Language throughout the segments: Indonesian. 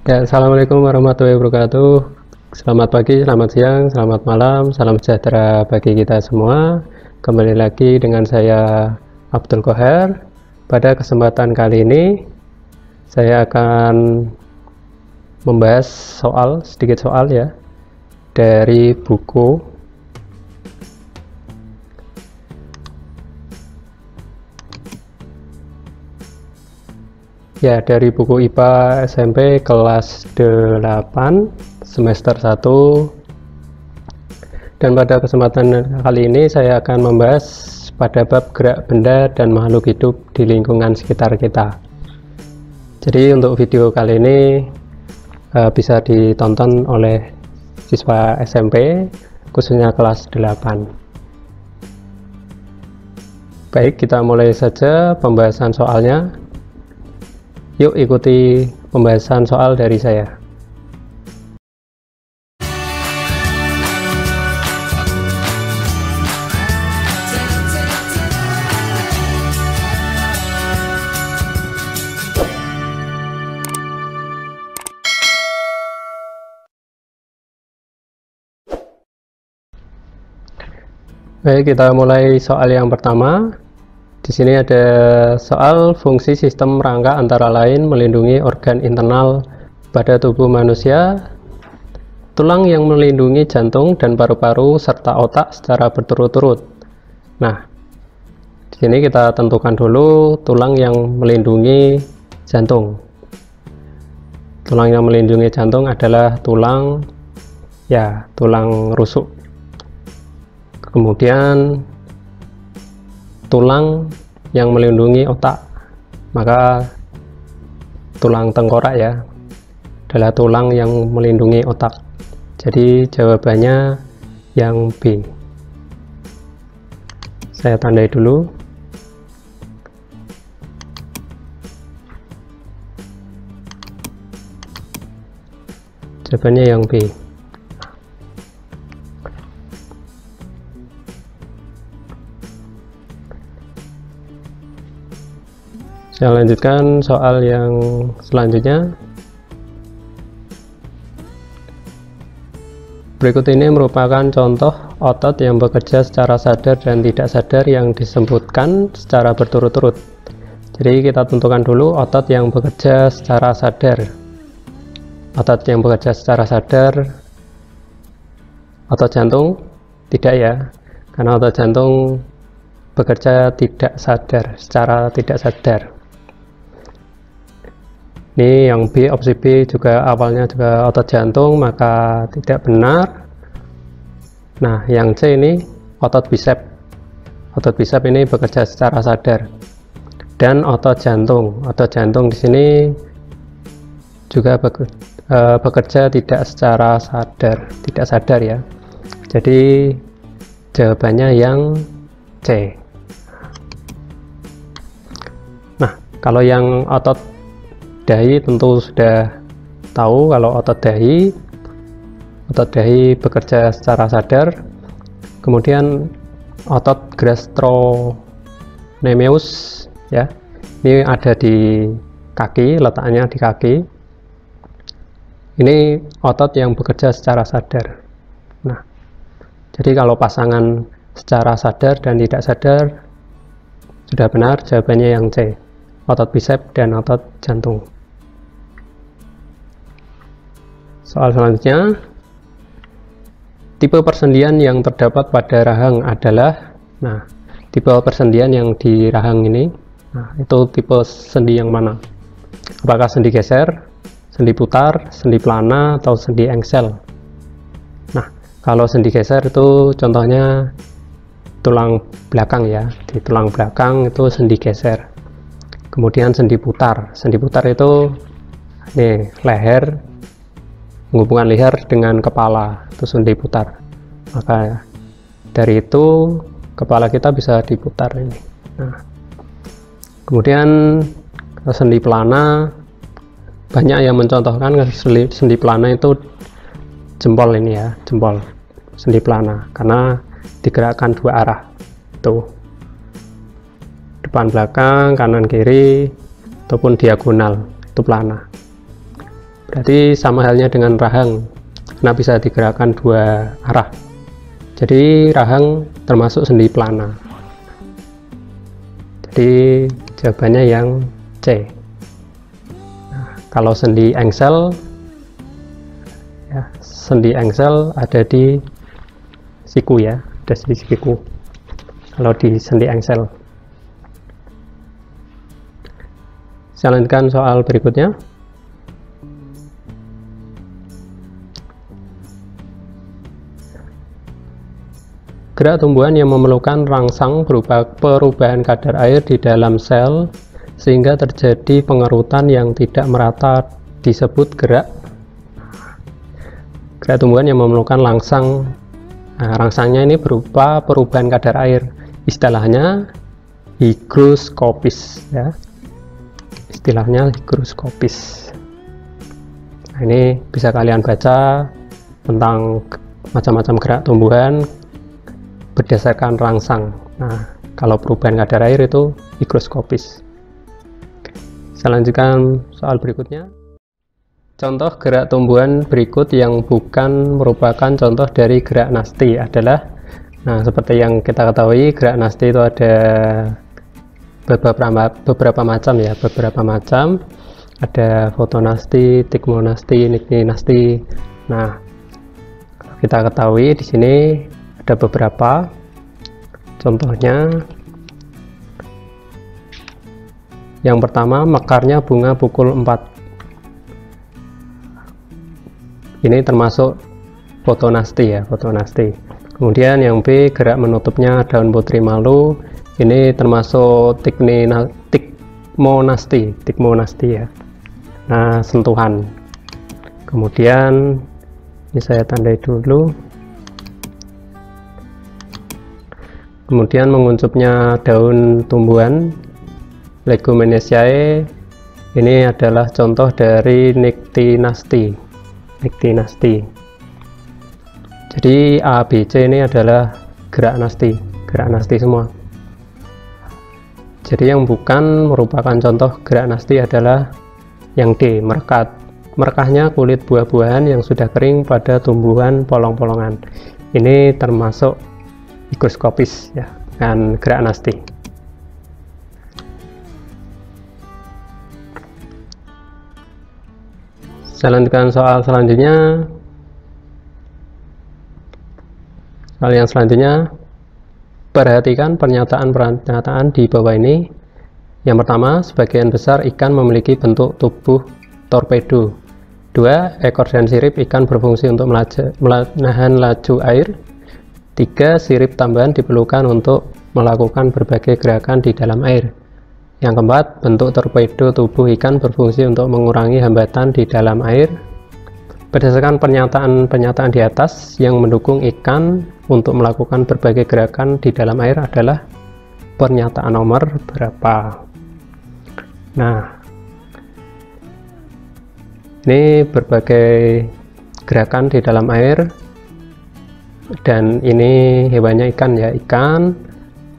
Ya, Assalamualaikum warahmatullahi wabarakatuh. Selamat pagi, selamat siang, selamat malam, salam sejahtera bagi kita semua. Kembali lagi dengan saya Abdul Qoher. Pada kesempatan kali ini saya akan membahas sedikit soal ya, dari buku IPA SMP kelas 8 semester 1. Dan pada kesempatan kali ini saya akan membahas pada bab gerak benda dan makhluk hidup di lingkungan sekitar kita. Jadi untuk video kali ini bisa ditonton oleh siswa SMP khususnya kelas 8. Baik, kita mulai saja pembahasan soalnya. Yuk ikuti pembahasan soal dari saya. Baik, kita mulai soal yang pertama. Di sini ada soal fungsi sistem rangka antara lain melindungi organ internal pada tubuh manusia, tulang yang melindungi jantung dan paru-paru serta otak secara berturut-turut. Nah, di sini kita tentukan dulu tulang yang melindungi jantung. Tulang yang melindungi jantung adalah tulang rusuk. Kemudian tulang yang melindungi otak, maka tulang tengkorak ya adalah tulang yang melindungi otak. Jadi jawabannya yang B. Saya tandai dulu. Jawabannya yang B. Saya lanjutkan soal yang selanjutnya. Berikut ini merupakan contoh otot yang bekerja secara sadar dan tidak sadar yang disebutkan secara berturut-turut. Jadi kita tentukan dulu otot yang bekerja secara sadar. Otot yang bekerja secara sadar, otot jantung tidak ya, karena otot jantung bekerja tidak sadar, secara tidak sadar. Ini yang B, opsi B juga awalnya juga otot jantung, maka tidak benar. Nah, yang C ini otot bisep. Otot bisep ini bekerja secara sadar. Dan otot jantung di sini juga bekerja tidak secara sadar, tidak sadar ya. Jadi jawabannya yang C. Nah, kalau yang otot dahi tentu sudah tahu kalau otot dahi bekerja secara sadar. Kemudian otot gastrocnemius ya, ini ada di kaki, letaknya di kaki. Ini otot yang bekerja secara sadar. Nah, jadi kalau pasangan secara sadar dan tidak sadar sudah benar, jawabannya yang C, otot bisep dan otot jantung. Soal selanjutnya, tipe persendian yang terdapat pada rahang adalah, nah, tipe persendian yang di rahang ini, nah, itu tipe sendi yang mana? Apakah sendi geser, sendi putar, sendi plana, atau sendi engsel? Nah, kalau sendi geser itu contohnya tulang belakang ya, di tulang belakang itu sendi geser. Kemudian sendi putar itu nih leher, menghubungkan leher dengan kepala, itu sendi putar. Maka dari itu kepala kita bisa diputar ini. Nah, kemudian sendi plana, banyak yang mencontohkan sendi plana itu jempol ini ya, jempol sendi plana, karena digerakkan dua arah, tuh depan belakang, kanan kiri, ataupun diagonal, itu plana. Berarti sama halnya dengan rahang, karena bisa digerakkan dua arah. Jadi rahang termasuk sendi plana. Jadi jawabannya yang C. Nah, kalau sendi engsel, ya, sendi engsel ada di siku ya, ada di siku. Kalau di sendi engsel. Saya lanjutkan soal berikutnya. Gerak tumbuhan yang memerlukan rangsang berupa perubahan kadar air di dalam sel sehingga terjadi pengerutan yang tidak merata disebut gerak. Gerak tumbuhan yang memerlukan rangsang. Nah, rangsangnya ini berupa perubahan kadar air. Istilahnya higroskopis ya. Istilahnya higroskopis. Nah, ini bisa kalian baca tentang macam-macam gerak tumbuhan berdasarkan rangsang. Nah, kalau perubahan kadar air itu higroskopis. Saya lanjutkan soal berikutnya. Contoh gerak tumbuhan berikut yang bukan merupakan contoh dari gerak nasti adalah, nah seperti yang kita ketahui, gerak nasti itu ada beberapa macam ya, beberapa macam. Ada fotonasti, tigmonasti, niktinasti. Nah, kita ketahui di sini ada beberapa contohnya. Yang pertama, mekarnya bunga pukul 4. Ini termasuk fotonasti ya, fotonasti. Kemudian yang B, gerak menutupnya daun putri malu. Ini termasuk tigmonasti ya. Nah, sentuhan. Kemudian ini saya tandai dulu. Kemudian menguncupnya daun tumbuhan Legumineaceae, ini adalah contoh dari niktinasti. Jadi A, B, C ini adalah gerak nasti semua. Jadi yang bukan merupakan contoh gerak nasti adalah yang D, merekat. Merekahnya kulit buah-buahan yang sudah kering pada tumbuhan polong-polongan. Ini termasuk higroskopis ya, dan gerak nasti. Saya lanjutkan soal selanjutnya. Soal yang selanjutnya, perhatikan pernyataan-pernyataan di bawah ini. Yang pertama, sebagian besar ikan memiliki bentuk tubuh torpedo. 2. Ekor dan sirip ikan berfungsi untuk menahan laju air. 3. Sirip tambahan diperlukan untuk melakukan berbagai gerakan di dalam air. Yang keempat, bentuk torpedo tubuh ikan berfungsi untuk mengurangi hambatan di dalam air. Berdasarkan pernyataan-pernyataan di atas, yang mendukung ikan untuk melakukan berbagai gerakan di dalam air adalah pernyataan nomor berapa? Nah, ini berbagai gerakan di dalam air. Dan ini hewannya ikan ya, ikan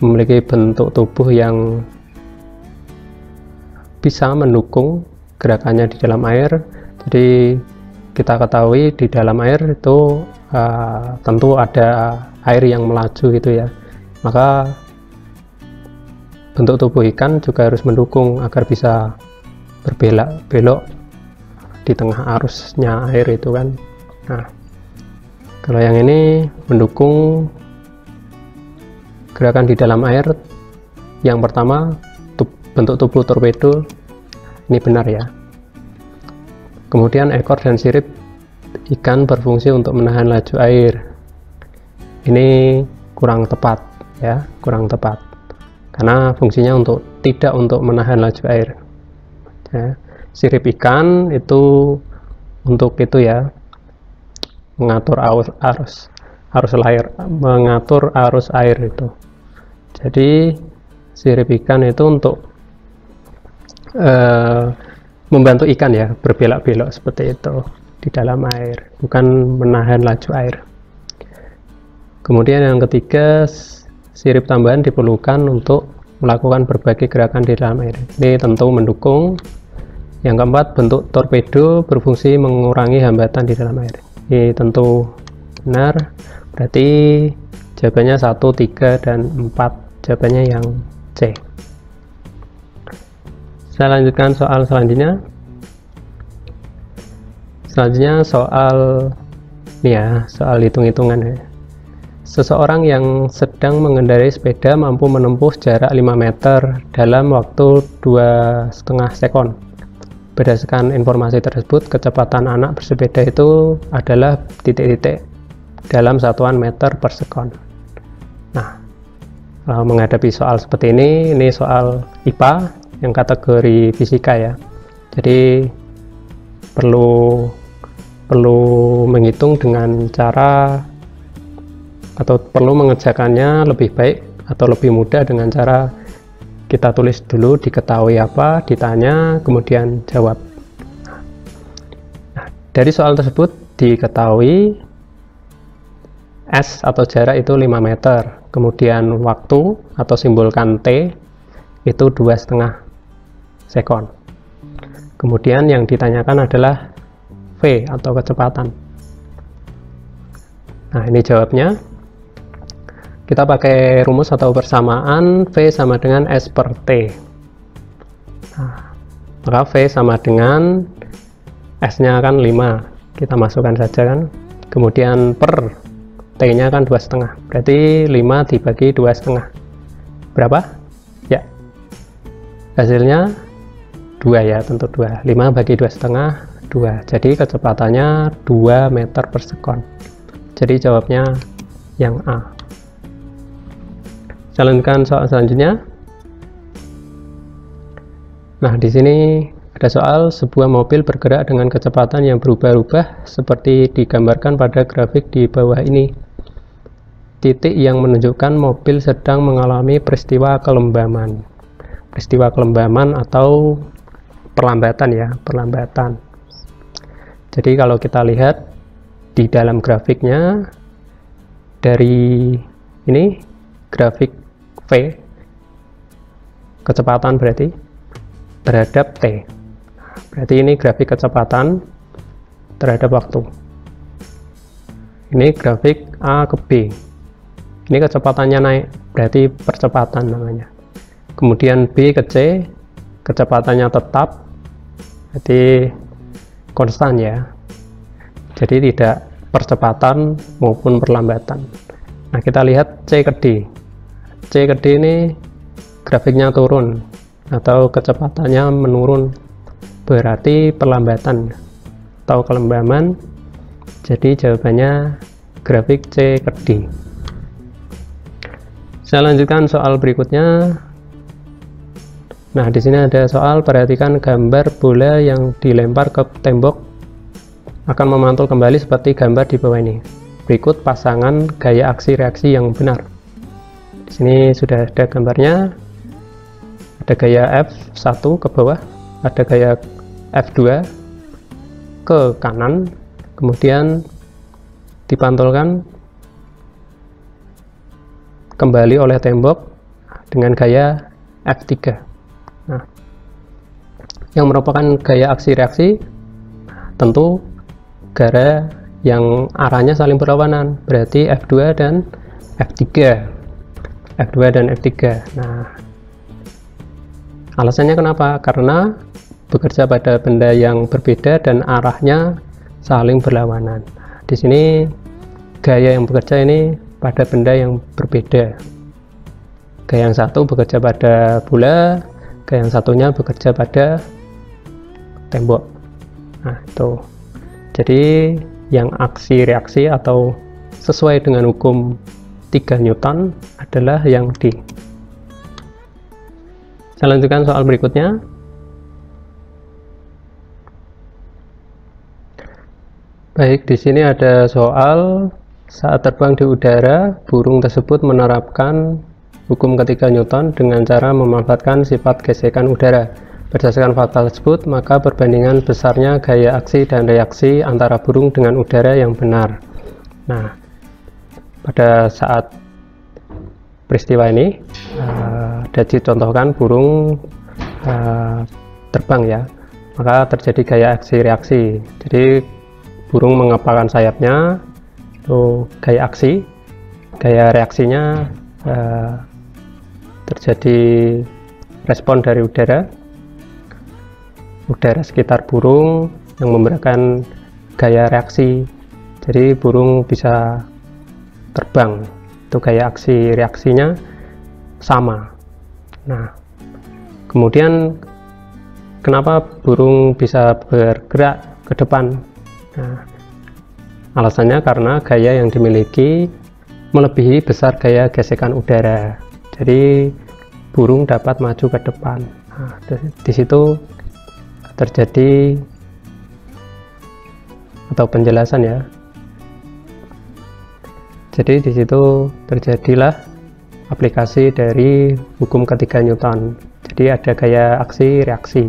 memiliki bentuk tubuh yang bisa mendukung gerakannya di dalam air. Jadi kita ketahui di dalam air itu tentu ada air yang melaju gitu ya, maka bentuk tubuh ikan juga harus mendukung agar bisa berbelok di tengah arusnya air itu kan. Nah, kalau yang ini mendukung gerakan di dalam air. Yang pertama, bentuk tubuh torpedo, ini benar ya. Kemudian ekor dan sirip ikan berfungsi untuk menahan laju air. Ini kurang tepat ya, kurang tepat. Karena fungsinya tidak untuk menahan laju air. Ya. Sirip ikan itu untuk itu ya, mengatur mengatur arus air itu. Jadi sirip ikan itu untuk membantu ikan ya, berbelok-belok seperti itu di dalam air, bukan menahan laju air. Kemudian yang ketiga, sirip tambahan diperlukan untuk melakukan berbagai gerakan di dalam air. Ini tentu mendukung Yang keempat, bentuk torpedo berfungsi mengurangi hambatan di dalam air. Ini tentu benar, berarti jawabannya 1, 3, dan 4. Jawabannya yang C. Saya lanjutkan soal selanjutnya. Selanjutnya soal ini ya, soal hitung-hitungan ya. Seseorang yang sedang mengendarai sepeda mampu menempuh jarak 5 meter dalam waktu 2,5 sekon. Berdasarkan informasi tersebut, kecepatan anak bersepeda itu adalah titik-titik dalam satuan meter per sekon. Nah, kalau menghadapi soal seperti ini soal IPA yang kategori fisika ya. Jadi perlu menghitung dengan cara, atau perlu mengerjakannya lebih baik atau lebih mudah dengan cara kita tulis dulu, diketahui apa, ditanya, kemudian jawab. Nah, dari soal tersebut diketahui S atau jarak itu 5 meter, kemudian waktu atau simbolkan T itu 2,5 sekon. Kemudian yang ditanyakan adalah V atau kecepatan. Nah, ini jawabnya. Kita pakai rumus atau persamaan V sama dengan S per T. Nah, maka V sama dengan S nya kan 5, kita masukkan saja kan, kemudian per T nya kan 2,5, berarti 5 dibagi 2,5 berapa? Ya, hasilnya 2 ya, tentu 2. 5 bagi 2,5 2, jadi kecepatannya 2 meter per sekon. Jadi jawabnya yang A. Saya lanjutkan soal selanjutnya. Nah, di sini ada soal sebuah mobil bergerak dengan kecepatan yang berubah-ubah seperti digambarkan pada grafik di bawah ini. Titik yang menunjukkan mobil sedang mengalami peristiwa kelembaman. Peristiwa kelembaman atau perlambatan ya, perlambatan. Jadi kalau kita lihat di dalam grafiknya, dari ini grafik V, kecepatan berarti terhadap T. Berarti ini grafik kecepatan terhadap waktu. Ini grafik A ke B. Ini kecepatannya naik, berarti percepatan namanya. Kemudian B ke C, kecepatannya tetap, berarti konstan ya. Jadi tidak percepatan maupun perlambatan. Nah, kita lihat C ke D. C ke D ini grafiknya turun atau kecepatannya menurun, berarti perlambatan atau kelembaman. Jadi jawabannya grafik C ke D. Saya lanjutkan soal berikutnya. Nah, di sini ada soal, perhatikan gambar bola yang dilempar ke tembok akan memantul kembali seperti gambar di bawah ini. Berikut pasangan gaya aksi reaksi yang benar. Di sini sudah ada gambarnya. Ada gaya F1 ke bawah, ada gaya F2 ke kanan, kemudian dipantulkan kembali oleh tembok dengan gaya F3. Nah, yang merupakan gaya aksi reaksi tentu gara yang arahnya saling berlawanan, berarti F2 dan F3. F2 dan F3. Nah, alasannya kenapa? Karena bekerja pada benda yang berbeda dan arahnya saling berlawanan. Di sini gaya yang bekerja ini pada benda yang berbeda. Gaya yang satu bekerja pada bola, gaya yang satunya bekerja pada tembok. Nah, itu. Jadi yang aksi reaksi atau sesuai dengan hukum 3 Newton adalah yang D. Saya lanjutkan soal berikutnya. Baik, di sini ada soal, saat terbang di udara, burung tersebut menerapkan hukum ketiga Newton dengan cara memanfaatkan sifat gesekan udara. Berdasarkan fakta tersebut, maka perbandingan besarnya gaya aksi dan reaksi antara burung dengan udara yang benar. Nah, pada saat peristiwa ini dicontohkan burung terbang ya, maka terjadi gaya aksi reaksi. Jadi burung mengepakkan sayapnya, itu gaya aksi. Gaya reaksinya terjadi respon dari udara sekitar burung yang memberikan gaya reaksi. Jadi burung bisa terbang, itu gaya aksi reaksinya sama. Nah, kemudian kenapa burung bisa bergerak ke depan? Nah, alasannya karena gaya yang dimiliki melebihi besar gaya gesekan udara. Jadi burung dapat maju ke depan. Nah, di situ terjadi atau penjelasan ya. Jadi di situ terjadilah aplikasi dari hukum ketiga Newton. Jadi ada gaya aksi reaksi.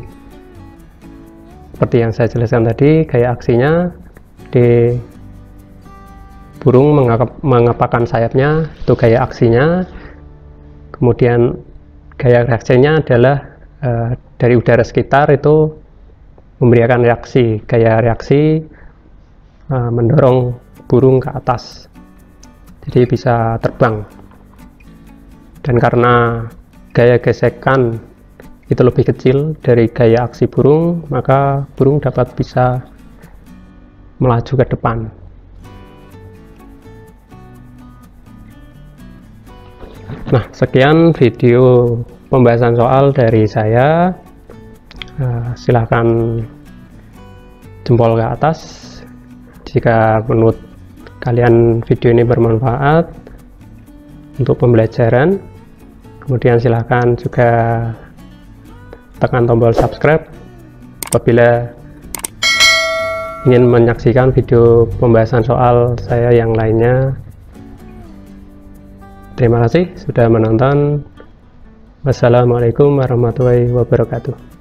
Seperti yang saya jelaskan tadi, gaya aksinya di burung mengepakkan sayapnya, itu gaya aksinya. Kemudian gaya reaksinya adalah dari udara sekitar itu memberikan reaksi. Gaya reaksi mendorong burung ke atas, jadi bisa terbang. Dan karena gaya gesekan itu lebih kecil dari gaya aksi burung, maka burung dapat bisa melaju ke depan. Nah, sekian video pembahasan soal dari saya. Silahkan jempol ke atas jika menurut kalian video ini bermanfaat untuk pembelajaran. Kemudian silahkan juga tekan tombol subscribe apabila ingin menyaksikan video pembahasan soal saya yang lainnya. Terima kasih sudah menonton. Wassalamualaikum warahmatullahi wabarakatuh.